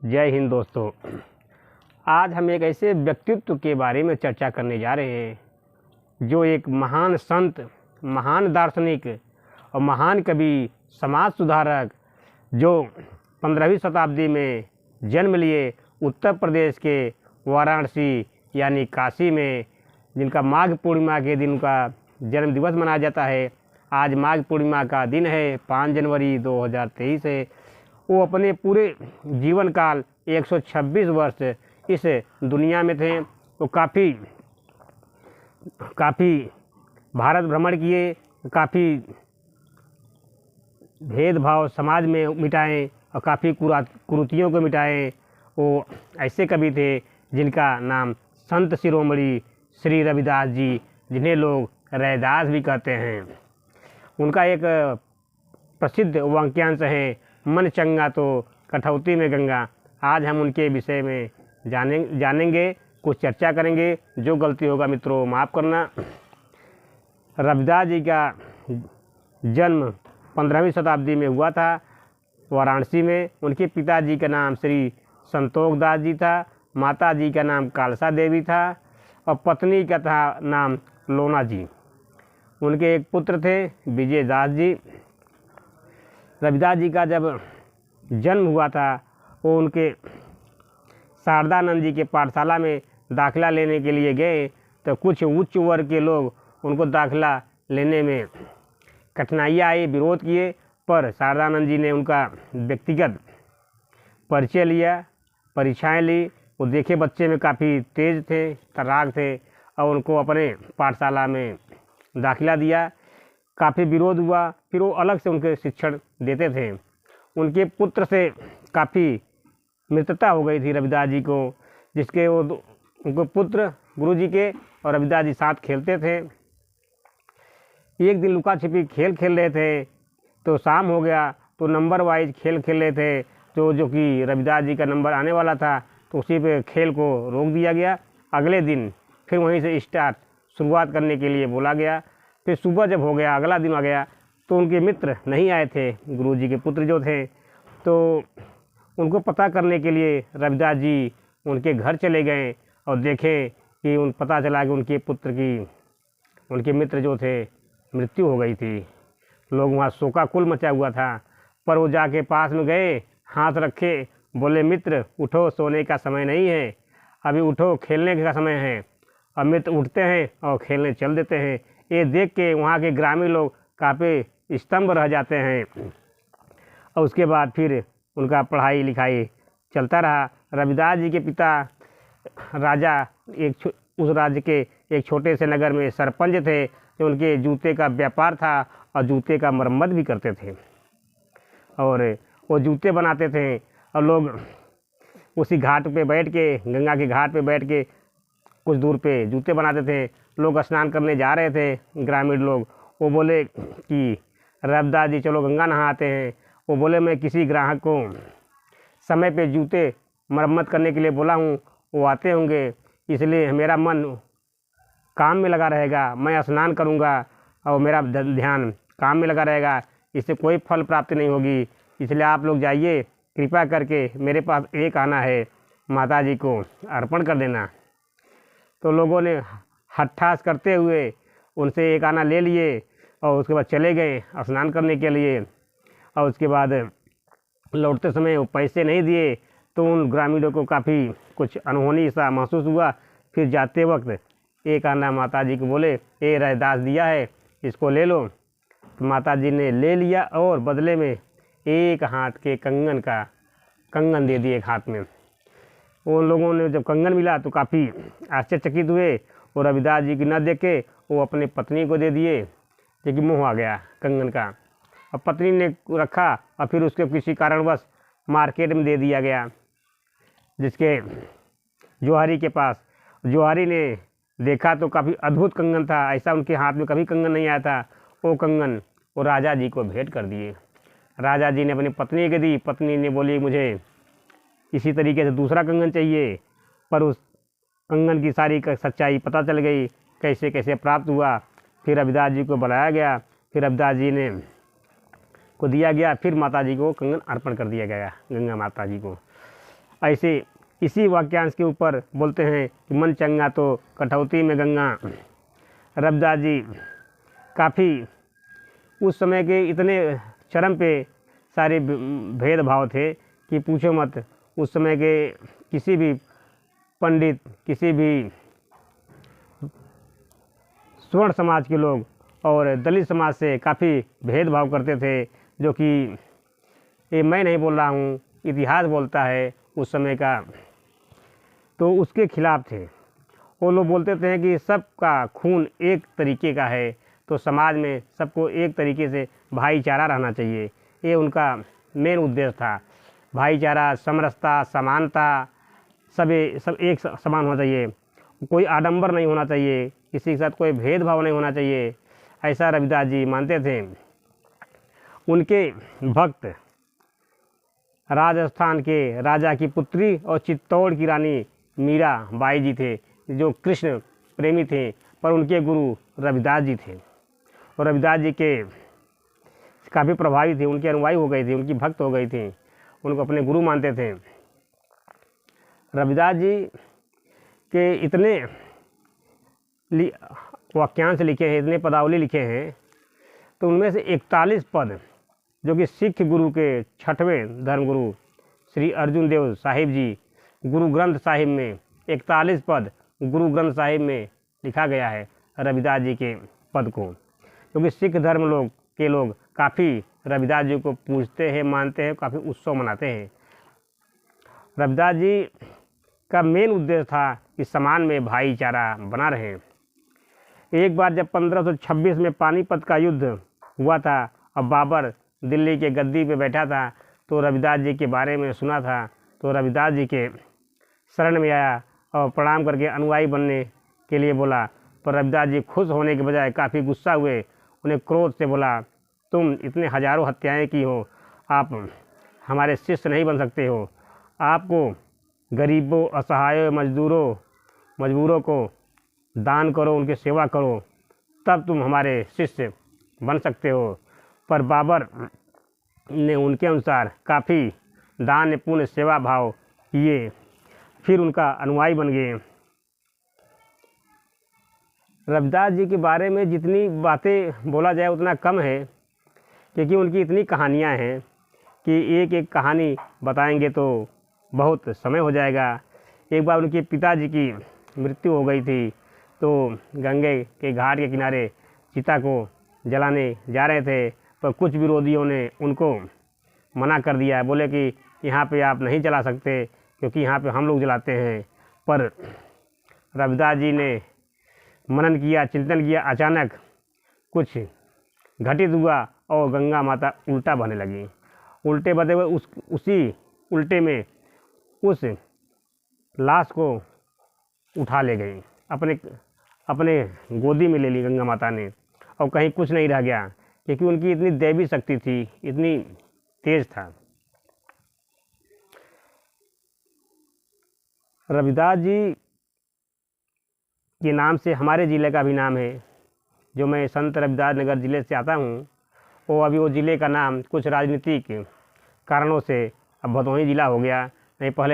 जय हिंद दोस्तों। आज हम एक ऐसे व्यक्तित्व के बारे में चर्चा करने जा रहे हैं जो एक महान संत, महान दार्शनिक और महान कवि, समाज सुधारक, जो 15वीं शताब्दी में जन्म लिए उत्तर प्रदेश के वाराणसी यानी काशी में, जिनका माघ पूर्णिमा के दिन का जन्म दिवस मनाया जाता है। आज माघ पूर्णिमा का दिन है, 5 जनवरी 2023 है। वो अपने पूरे जीवन काल 126 वर्ष इस दुनिया में थे। वो काफ़ी भारत भ्रमण किए, काफ़ी भेदभाव समाज में मिटाएं और काफ़ी कुरीतियों को मिटाएं। वो ऐसे कवि थे जिनका नाम संत शिरोमणि श्री रविदास जी, जिन्हें लोग रैदास भी कहते हैं। उनका एक प्रसिद्ध वाक्यांश है, मन चंगा तो कठौती में गंगा। आज हम उनके विषय में जानेंगे, कुछ चर्चा करेंगे। जो गलती होगा मित्रों माफ़ करना। रविदास जी का जन्म 15वीं शताब्दी में हुआ था वाराणसी में। उनके पिताजी का नाम श्री संतोष दास जी था, माता जी का नाम कालसा देवी था और पत्नी का था नाम लोना जी। उनके एक पुत्र थे विजय दास जी। रविदास जी का जब जन्म हुआ था वो उनके शारदानंद जी के पाठशाला में दाखिला लेने के लिए गए तो कुछ उच्च वर्ग के लोग उनको दाखिला लेने में कठिनाइयाँ आई, विरोध किए। पर शारदानंद जी ने उनका व्यक्तिगत परिचय लिया, परीक्षाएं ली। वो देखे बच्चे में काफ़ी तेज थे, तर्राक थे और उनको अपने पाठशाला में दाखिला दिया। काफ़ी विरोध हुआ, फिर वो अलग से उनके शिक्षण देते थे। उनके पुत्र से काफ़ी मित्रता हो गई थी रविदास जी को, जिसके वो उनको पुत्र गुरु जी के और रविदास जी साथ खेलते थे। एक दिन लुका छिपी खेल खेल रहे थे तो शाम हो गया, तो नंबर वाइज खेल खेल रहे थे। जो कि रविदास जी का नंबर आने वाला था तो उसी पे खेल को रोक दिया गया। अगले दिन फिर वहीं से शुरुआत करने के लिए बोला गया। फिर सुबह जब हो गया, अगला दिन आ गया तो उनके मित्र नहीं आए थे, गुरुजी के पुत्र जो थे। तो उनको पता करने के लिए रविदास जी उनके घर चले गए और देखें कि पता चला कि उनके पुत्र की, उनके मित्र जो थे, मृत्यु हो गई थी। लोग वहाँ शोकाकुल मचा हुआ था। पर वो जाके पास में गए, हाथ रखे, बोले मित्र उठो, सोने का समय नहीं है, अभी उठो, खेलने का समय है। और मित्र उठते हैं और खेलने चल देते हैं। ये देख के वहाँ के ग्रामीण लोग काफ़ी स्तंभ रह जाते हैं। और उसके बाद फिर उनका पढ़ाई लिखाई चलता रहा। रविदास जी के पिता राजा उस राज्य के एक छोटे से नगर में सरपंच थे, जो उनके जूते का व्यापार था और जूते का मरम्मत भी करते थे और वो जूते बनाते थे। और लोग उसी घाट पे बैठ के, गंगा के घाट पे बैठ के कुछ दूर पे जूते बनाते थे। लोग स्नान करने जा रहे थे, ग्रामीण लोग। वो बोले कि रविदास जी चलो गंगा नहाते हैं। वो बोले मैं किसी ग्राहक को समय पे जूते मरम्मत करने के लिए बोला हूँ, वो आते होंगे, इसलिए मेरा मन काम में लगा रहेगा, मैं स्नान करूँगा और मेरा ध्यान काम में लगा रहेगा, इससे कोई फल प्राप्ति नहीं होगी। इसलिए आप लोग जाइए, कृपा करके मेरे पास एक आना है, माता जी को अर्पण कर देना। तो लोगों ने हट्ठास करते हुए उनसे एक आना ले लिए और उसके बाद चले गए स्नान करने के लिए। और उसके बाद लौटते समय वो पैसे नहीं दिए तो उन ग्रामीणों को काफ़ी कुछ अनहोनी सा महसूस हुआ। फिर जाते वक्त एक आना माता जी को बोले, ये रैदास दिया है, इसको ले लो। तो माता जी ने ले लिया और बदले में एक हाथ के कंगन दे दिए एक हाथ में। उन लोगों ने जब कंगन मिला तो काफ़ी आश्चर्यचकित हुए और रविदास जी की न देखे वो अपने पत्नी को दे दिए, क्योंकि मोह आ गया कंगन का। और पत्नी ने रखा और फिर उसके किसी कारणवश मार्केट में दे दिया गया, जिसके जोहारी के पास। जोहारी ने देखा तो काफ़ी अद्भुत कंगन था, ऐसा उनके हाथ में कभी कंगन नहीं आया था। वो कंगन वो राजा जी को भेंट कर दिए। राजा जी ने अपनी पत्नी को दी। पत्नी ने बोली मुझे इसी तरीके से दूसरा कंगन चाहिए। पर उस कंगन की सारी सच्चाई पता चल गई, कैसे कैसे प्राप्त हुआ। फिर रविदास जी को बुलाया गया, फिर रविदास जी ने को दिया गया, फिर माता जी को कंगन अर्पण कर दिया गया, गंगा माता जी को। ऐसे इसी वाक्यांश के ऊपर बोलते हैं कि मन चंगा तो कठौती में गंगा। रविदास जी काफ़ी उस समय के इतने चरम पे सारे भेदभाव थे कि पूछो मत। उस समय के किसी भी पंडित, किसी भी स्वर्ण समाज के लोग और दलित समाज से काफ़ी भेदभाव करते थे, जो कि ये मैं नहीं बोल रहा हूँ, इतिहास बोलता है उस समय का। तो उसके खिलाफ थे। वो लोग बोलते थे कि सबका खून एक तरीके का है, तो समाज में सबको एक तरीके से भाईचारा रहना चाहिए। ये उनका मेन उद्देश्य था। भाईचारा, समरसता, समानता, सब एक समान होना चाहिए। कोई आडंबर नहीं होना चाहिए, किसी के साथ कोई भेदभाव नहीं होना चाहिए, ऐसा रविदास जी मानते थे। उनके भक्त राजस्थान के राजा की पुत्री और चित्तौड़ की रानी मीरा बाई जी थे, जो कृष्ण प्रेमी थे, पर उनके गुरु रविदास जी थे और रविदास जी के काफ़ी प्रभावी थे, उनके अनुयायी हो गई थी, उनकी भक्त हो गई थी, उनको अपने गुरु मानते थे। रविदास जी के इतने वाक्यांश लिखे हैं, इतने पदावली लिखे हैं, तो उनमें से 41 पद जो कि सिख गुरु के 6वें धर्मगुरु श्री अर्जुन देव साहिब जी गुरु ग्रंथ साहिब में 41 पद गुरु ग्रंथ साहिब में लिखा गया है रविदास जी के पद को, क्योंकि सिख धर्म के लोग काफ़ी रविदास जी को पूजते हैं, मानते हैं, काफ़ी उत्सव मनाते हैं। रविदास जी का मेन उद्देश्य था कि समाज में भाईचारा बना रहे। एक बार जब 1526 में पानीपत का युद्ध हुआ था और बाबर दिल्ली के गद्दी पे बैठा था, तो रविदास जी के बारे में सुना था, तो रविदास जी के शरण में आया और प्रणाम करके अनुयायी बनने के लिए बोला। पर रविदास जी खुश होने के बजाय काफ़ी गुस्सा हुए, उन्हें क्रोध से बोला, तुम इतने हजारों हत्याएं की हो, आप हमारे शिष्य नहीं बन सकते हो। आपको गरीबों, असहायों, मजबूरों को दान करो, उनकी सेवा करो, तब तुम हमारे शिष्य बन सकते हो। पर बाबर ने उनके अनुसार काफ़ी दान पुण्य सेवा भाव किए, फिर उनका अनुयायी बन गए। रविदास जी के बारे में जितनी बातें बोला जाए उतना कम है, क्योंकि उनकी इतनी कहानियाँ हैं कि एक एक कहानी बताएंगे तो बहुत समय हो जाएगा। एक बार उनके पिताजी की मृत्यु हो गई थी, तो गंगे के घाट के किनारे चिता को जलाने जा रहे थे, पर कुछ विरोधियों ने उनको मना कर दिया, बोले कि यहाँ पे आप नहीं जला सकते, क्योंकि यहाँ पे हम लोग जलाते हैं। पर रविदास जी ने मनन किया, चिंतन किया, अचानक कुछ घटित हुआ और गंगा माता उल्टा बहने लगी। उल्टे बहते हुए उसी उल्टे में उस लाश को उठा ले गई, अपने गोदी में ले ली गंगा माता ने, और कहीं कुछ नहीं रह गया, क्योंकि उनकी इतनी दैवी शक्ति थी, इतनी तेज था। रविदास जी के नाम से हमारे ज़िले का भी नाम है। जो मैं संत रविदास नगर ज़िले से आता हूँ, वो ज़िले का नाम कुछ राजनीतिक कारणों से अब भदोही ज़िला हो गया। नहीं, पहले